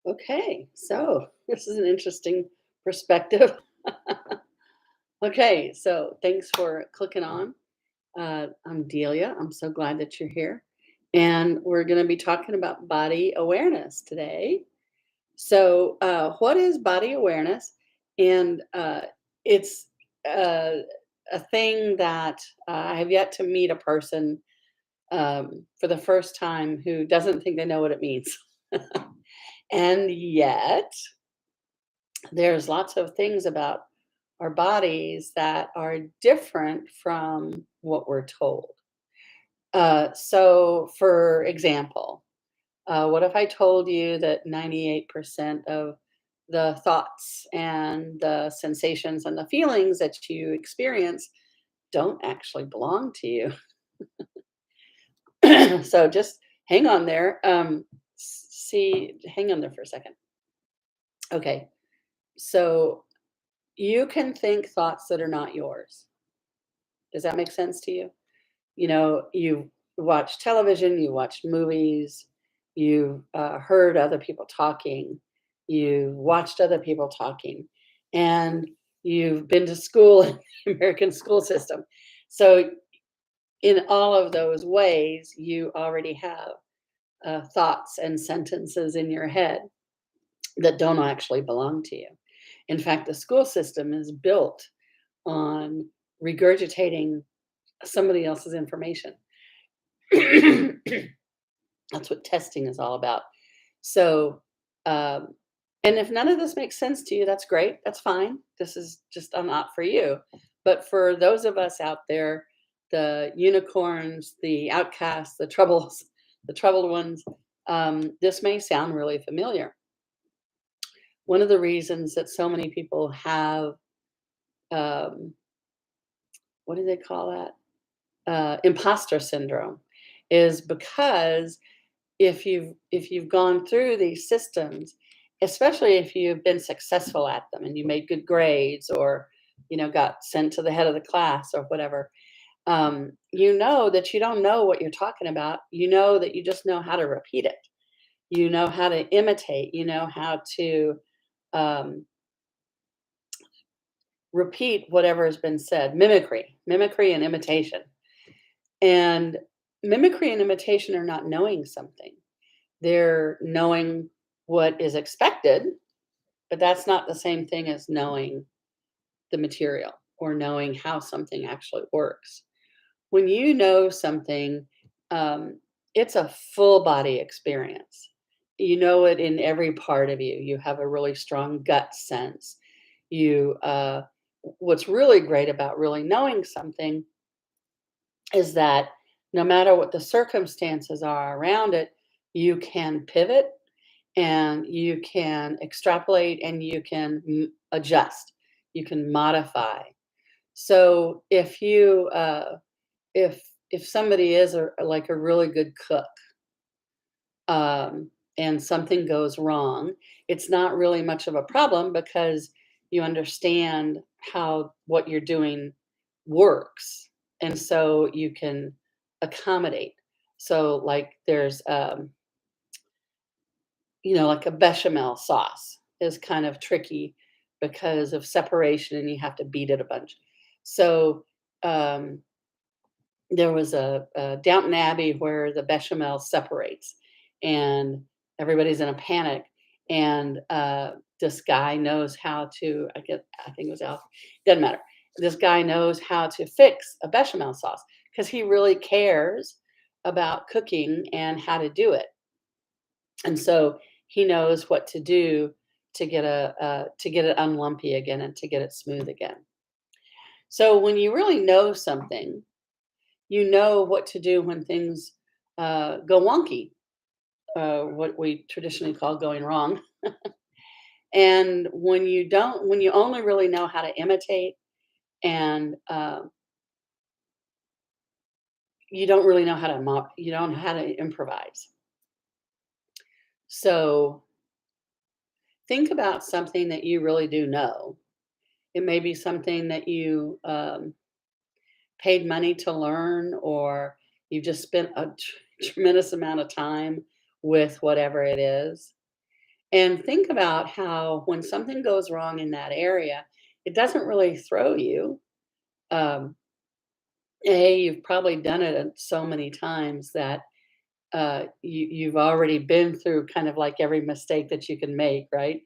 Okay, so this is an interesting perspective. Okay, so thanks for clicking on. I'm Delia. I'm so glad that you're here. And we're going to be talking about body awareness today. What is body awareness? And it's uh, a thing that I have yet to meet a person for the first time who doesn't think they know what it means. And yet, there's lots of things about our bodies that are different from what we're told. For example, what if I told you that 98% of the thoughts and the sensations and the feelings that you experience don't actually belong to you? So just hang on there. Hang on there for a second. Okay, so you can think thoughts that are not yours. Does that make sense to you? You watch television, you watch movies, you've heard other people talking, you watched other people talking, and you've been to school in the American school system. So, in all of those ways, you already have thoughts and sentences in your head that don't actually belong to you. In fact, the school system is built on regurgitating somebody else's information. That's what testing is all about. So, um, and if none of this makes sense to you, that's great. That's fine. This is just not for you. But for those of us out there, the unicorns, the outcasts, the troubles, the troubled ones, this may sound really familiar. One of the reasons that so many people have, um, what do they call that? Imposter syndrome, is because if you've gone through these systems, especially if you've been successful at them and you made good grades or got sent to the head of the class or whatever, you know that you don't know what you're talking about. You know that you just know how to repeat it. You know how to imitate. You know how to um, repeat whatever has been said. Mimicry and imitation. And mimicry and imitation are not knowing something. They're knowing what is expected, but that's not the same thing as knowing the material or knowing how something actually works. When you know something, um, it's a full body experience. You know it in every part of you. You have a really strong gut sense. What's really great about really knowing something is that no matter what the circumstances are around it, you can pivot and you can extrapolate and you can adjust, you can modify. So if somebody is like a really good cook, and something goes wrong, it's not really much of a problem because you understand how what you're doing works, and so you can accommodate. So like there's like a bechamel sauce is kind of tricky because of separation and you have to beat it a bunch. So um, there was a Downton Abbey where the bechamel separates and everybody's in a panic. And this guy knows how to, I think it was Alf, doesn't matter. This guy knows how to fix a bechamel sauce because he really cares about cooking and how to do it. And so he knows what to do to get it unlumpy again and to get it smooth again. So when you really know something, you know what to do when things go wonky, what we traditionally call going wrong. And when you only really know how to imitate and you don't really know how to you don't know how to improvise. So think about something that you really do know. It may be something that you paid money to learn, or you've just spent a tremendous amount of time with whatever it is. And think about how when something goes wrong in that area, it doesn't really throw you. Um, you've probably done it so many times that you've already been through kind of like every mistake that you can make, right?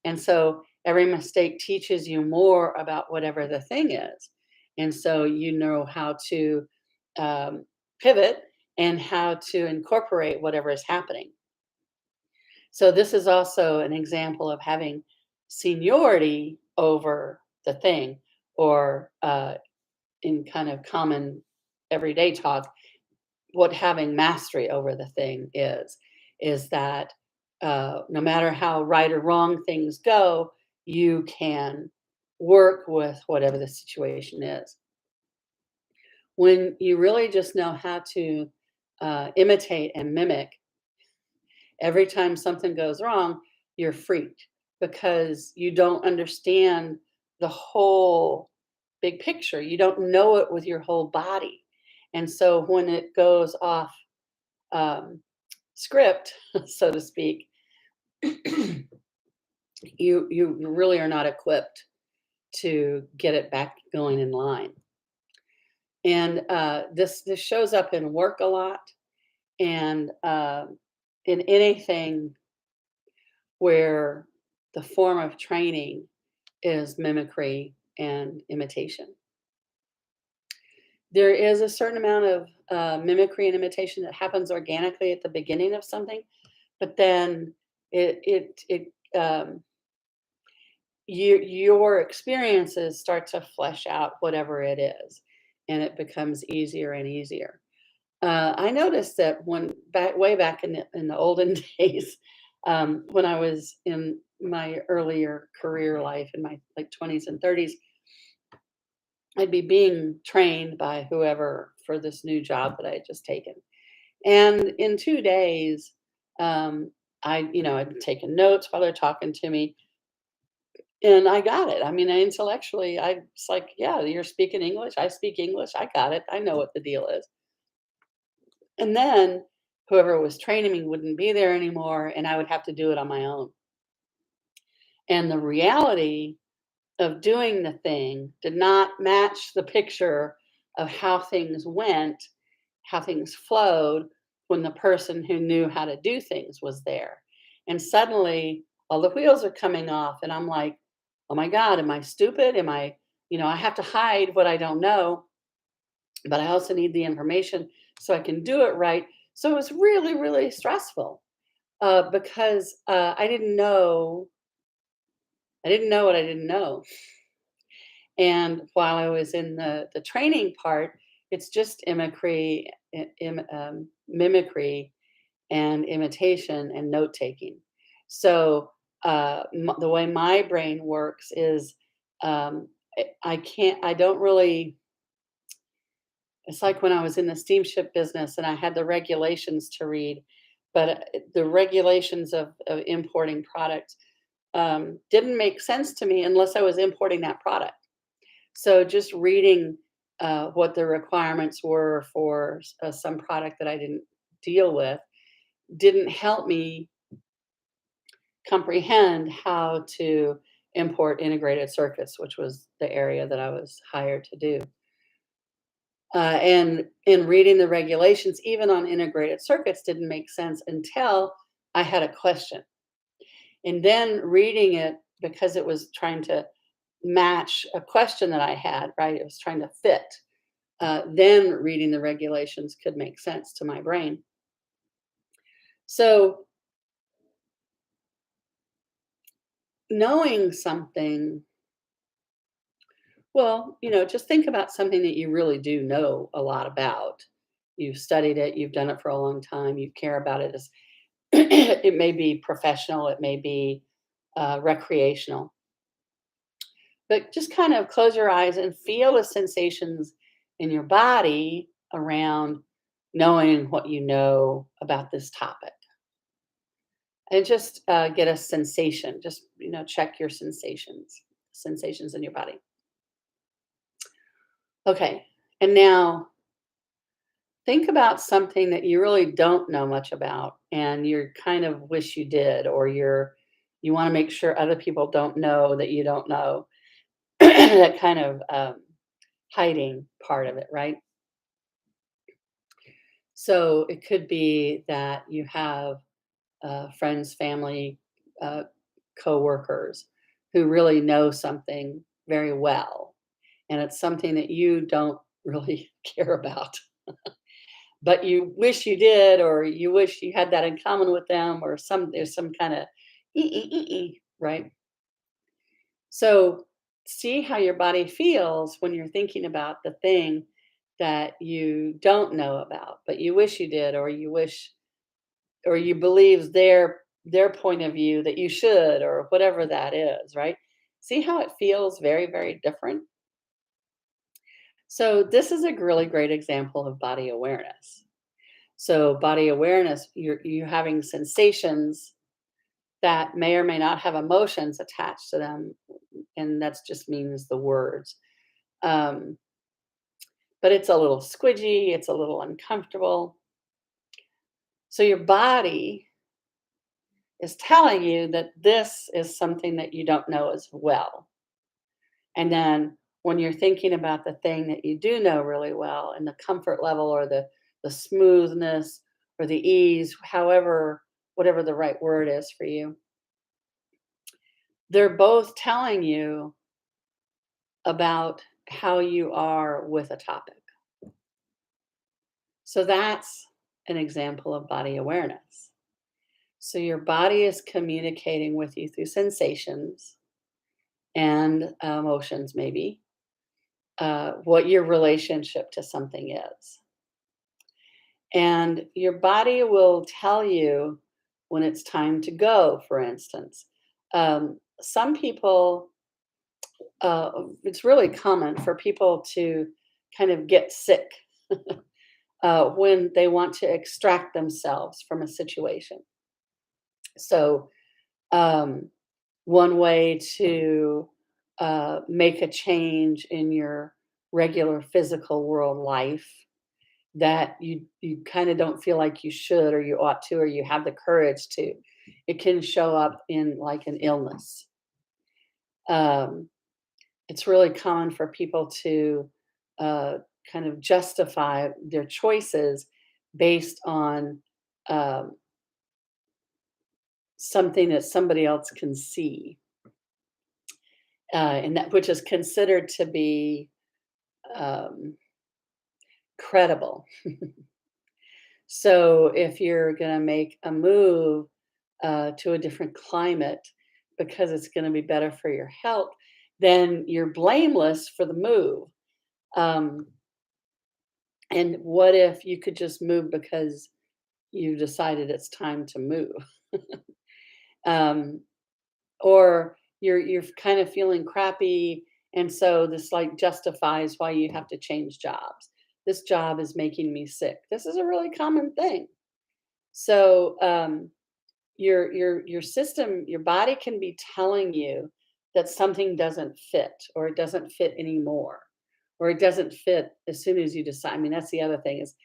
And so every mistake teaches you more about whatever the thing is. And so you know how to um, pivot and how to incorporate whatever is happening. So this is also an example of having seniority over the thing, or in kind of common everyday talk, what having mastery over the thing is that no matter how right or wrong things go, you can work with whatever the situation is. When you really just know how to imitate and mimic, every time something goes wrong, you're freaked because you don't understand the whole big picture. You don't know it with your whole body. And so when it goes off um, script, so to speak, you really are not equipped to get it back going in line. And this shows up in work a lot, and in anything where the form of training is mimicry and imitation. There is a certain amount of mimicry and imitation that happens organically at the beginning of something, but then it your experiences start to flesh out whatever it is, and it becomes easier and easier. I noticed that when way back in the olden days, when I was in my earlier career life in my like 20s and 30s, I'd be being trained by whoever for this new job that I had just taken. And in 2 days, I'd taken notes while they're talking to me, and I got it. I mean, intellectually, I was like, yeah, you're speaking English. I speak English. I got it. I know what the deal is. And then whoever was training me wouldn't be there anymore, and I would have to do it on my own. And the reality of doing the thing did not match the picture of how things went, how things flowed when the person who knew how to do things was there. And suddenly all the wheels are coming off, and I'm like, oh my God, am I stupid? Am I, I have to hide what I don't know, but I also need the information so I can do it right. So it was really, really stressful because I didn't know what I didn't know. And while I was in the training part, it's just mimicry and imitation and note taking. So the way my brain works is I don't really. It's like when I was in the steamship business and I had the regulations to read, but the regulations of importing products didn't make sense to me unless I was importing that product. So just reading what the requirements were for some product that I didn't deal with didn't help me comprehend how to import integrated circuits, which was the area that I was hired to do. And in reading the regulations, even on integrated circuits, didn't make sense until I had a question. And then reading it, because it was trying to match a question that I had, right? It was trying to fit. Then reading the regulations could make sense to my brain. So knowing something, well, just think about something that you really do know a lot about. You've studied it, you've done it for a long time, you care about it as it may be professional, it may be recreational, but just kind of close your eyes and feel the sensations in your body around knowing what you know about this topic. And just get a sensation. Just check your sensations in your body. Okay, and now think about something that you really don't know much about, and you kind of wish you did, or you're You want to make sure other people don't know that you don't know. That kind of hiding part of it, right? So it could be that you have friends, family, uh, coworkers who really know something very well, and it's something that you don't really care about, but you wish you did, or you wish you had that in common with them, or there's some kind of right? So see how your body feels when you're thinking about the thing that you don't know about, but you wish you did, or you wish, or you believe their point of view that you should, or whatever that is, right? See how it feels very, very different. So this is a really great example of body awareness. So body awareness, you're having sensations that may or may not have emotions attached to them, and that just means the words. Um, but it's a little squidgy, it's a little uncomfortable. So your body is telling you that this is something that you don't know as well. And then when you're thinking about the thing that you do know really well, and the comfort level, or the smoothness, or the ease, however, whatever the right word is for you, they're both telling you about how you are with a topic. So that's an example of body awareness. So your body is communicating with you through sensations and emotions, maybe, what your relationship to something is. And your body will tell you when it's time to go, for instance. Some people, it's really common for people to kind of get sick when they want to extract themselves from a situation. So, um, one way to make a change in your regular physical world life that you kind of don't feel like you should, or you ought to, or you have the courage to, it can show up in like an illness. Um, it's really common for people to uh, kind of justify their choices based on um, something that somebody else can see, and that which is considered to be um, credible. So if you're going to make a move to a different climate because it's going to be better for your health, then you're blameless for the move. Um, and what if you could just move because you decided it's time to move? um, or you're kind of feeling crappy, and so this like justifies why you have to change jobs. This job is making me sick. This is a really common thing. So your system, your body can be telling you that something doesn't fit, or it doesn't fit anymore, or it doesn't fit as soon as you decide. I mean, that's the other thing, is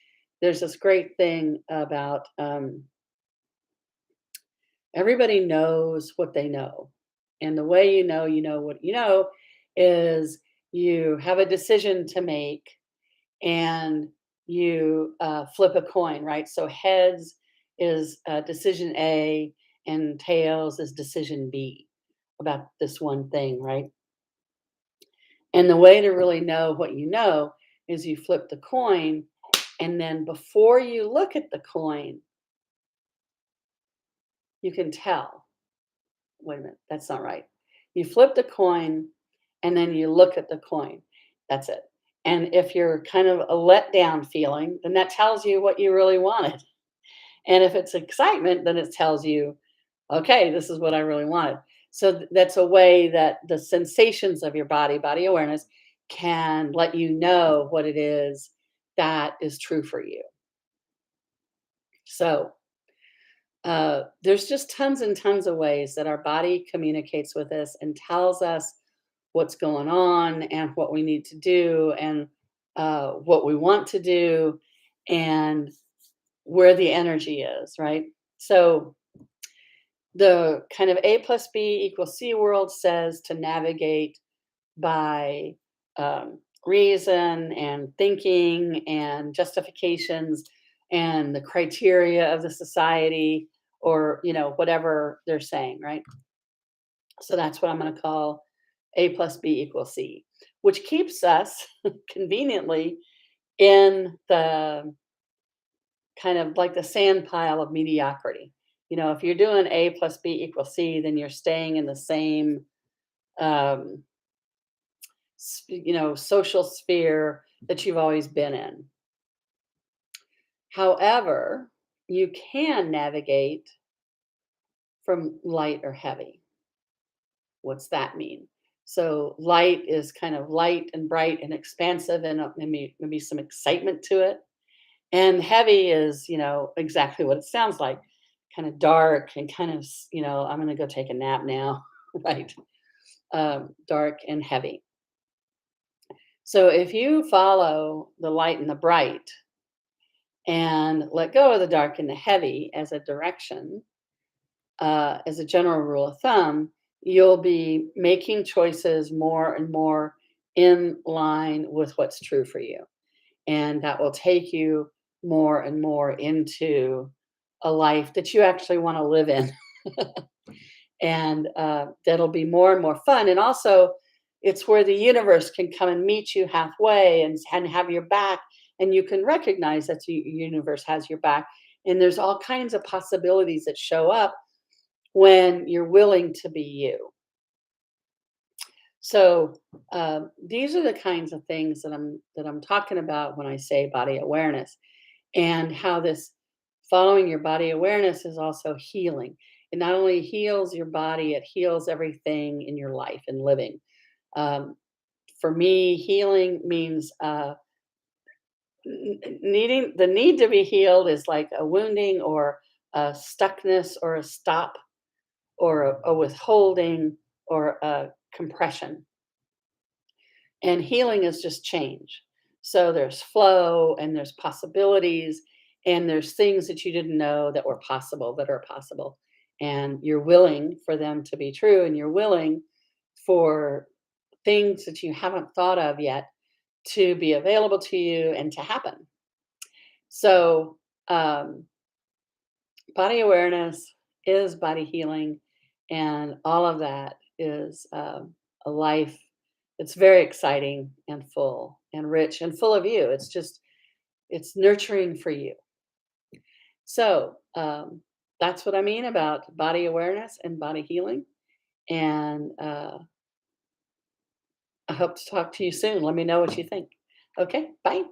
there's this great thing about everybody knows what they know. And the way you know what you know, is you have a decision to make, and you flip a coin, right? So heads is decision A, and tails is decision B about this one thing, right? And the way to really know what you know is you flip the coin, and then before you look at the coin, you can tell, wait a minute, that's not right. You flip the coin, and then you look at the coin. That's it. And if you're kind of a let down feeling, then that tells you what you really wanted. And if it's excitement, then it tells you, okay, this is what I really wanted. So that's a way that the sensations of your body, body awareness, can let you know what it is that is true for you. So there's just tons and tons of ways that our body communicates with us and tells us what's going on, and what we need to do, and what we want to do, and where the energy is, right? So The kind of A plus B equals C world says to navigate by reason and thinking and justifications and the criteria of the society, or whatever they're saying, right? So that's what I'm going to call A plus B equals C, which keeps us conveniently in the kind of like the sand pile of mediocrity. If you're doing A plus B equals C, then you're staying in the same um, social sphere that you've always been in. However, you can navigate from light or heavy. What's that mean? So light is kind of light and bright and expansive, and maybe some excitement to it. And heavy is, exactly what it sounds like, kind of dark and kind of, I'm going to go take a nap now, right? Dark and heavy. So if you follow the light and the bright and let go of the dark and the heavy as a direction, as a general rule of thumb, you'll be making choices more and more in line with what's true for you. And that will take you more and more into a life that you actually want to live in. And that'll be more and more fun. And also, it's where the universe can come and meet you halfway and have your back. And you can recognize that the universe has your back. And there's all kinds of possibilities that show up when you're willing to be you. So these are the kinds of things that I'm talking about when I say body awareness, and how this following your body awareness is also healing. It not only heals your body, it heals everything in your life and living. Um, for me, healing means needing the need to be healed is like a wounding or a stuckness or a stop or a withholding or a compression. And healing is just change. So there's flow and there's possibilities and there's things that you didn't know that were possible that are possible. And you're willing for them to be true, and you're willing for things that you haven't thought of yet to be available to you and to happen. So, body awareness is body healing, and all of that is a life that's very exciting and full and rich and full of you. It's nurturing for you. So that's what I mean about body awareness and body healing. And I hope to talk to you soon. Let me know what you think. Okay, bye.